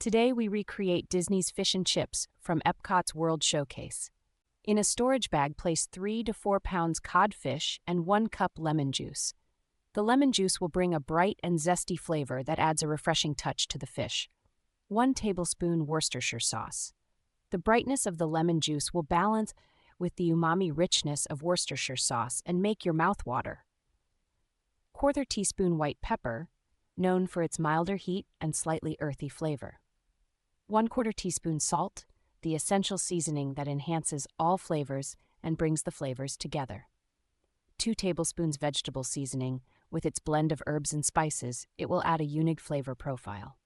Today we recreate Disney's fish and chips from Epcot's World Showcase. In a storage bag, place 3 to 4 pounds codfish and 1 cup lemon juice. The lemon juice will bring a bright and zesty flavor that adds a refreshing touch to the fish. 1 tablespoon Worcestershire sauce. The brightness of the lemon juice will balance with the umami richness of Worcestershire sauce and make your mouth water. 1/4 teaspoon white pepper, known for its milder heat and slightly earthy flavor. 1/4 teaspoon salt, the essential seasoning that enhances all flavors and brings the flavors together. 2 tablespoons vegetable seasoning, with its blend of herbs and spices, it will add a unique flavor profile.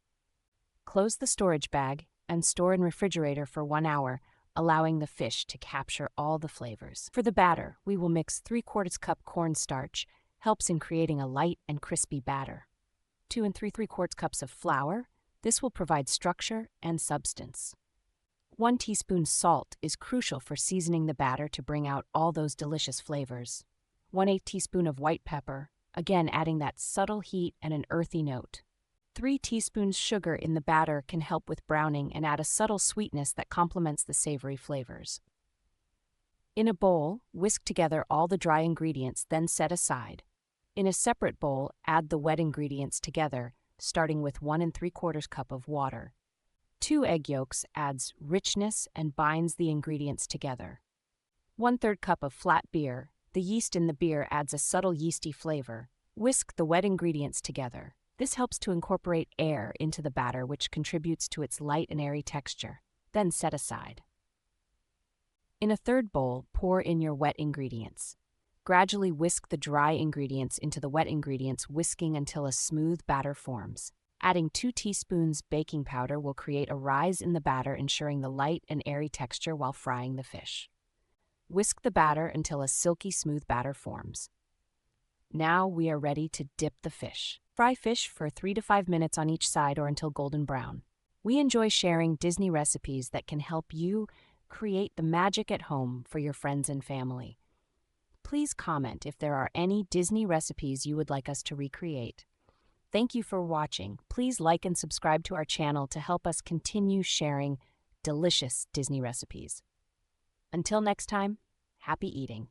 Close the storage bag and store in refrigerator for 1 hour, allowing the fish to capture all the flavors. For the batter, we will mix 3/4 cup cornstarch, helps in creating a light and crispy batter. 2 and 3/4 cups of flour. This will provide structure and substance. 1 teaspoon salt is crucial for seasoning the batter to bring out all those delicious flavors. 1/8 teaspoon of white pepper, again adding that subtle heat and an earthy note. 3 teaspoons sugar in the batter can help with browning and add a subtle sweetness that complements the savory flavors. In a bowl, whisk together all the dry ingredients, then set aside. In a separate bowl, add the wet ingredients together, starting with 1 3/4 cup of water. 2 egg yolks adds richness and binds the ingredients together. 1/3 cup of flat beer. The yeast in the beer adds a subtle yeasty flavor. Whisk the wet ingredients together. This helps to incorporate air into the batter, which contributes to its light and airy texture. Then set aside. In a third bowl, pour in your wet ingredients. Gradually whisk the dry ingredients into the wet ingredients, whisking until a smooth batter forms. Adding 2 teaspoons baking powder will create a rise in the batter, ensuring the light and airy texture while frying the fish. Whisk the batter until a silky smooth batter forms. Now we are ready to dip the fish. Fry fish for 3 to 5 minutes on each side or until golden brown. We enjoy sharing Disney recipes that can help you create the magic at home for your friends and family. Please comment if there are any Disney recipes you would like us to recreate. Thank you for watching. Please like and subscribe to our channel to help us continue sharing delicious Disney recipes. Until next time, happy eating.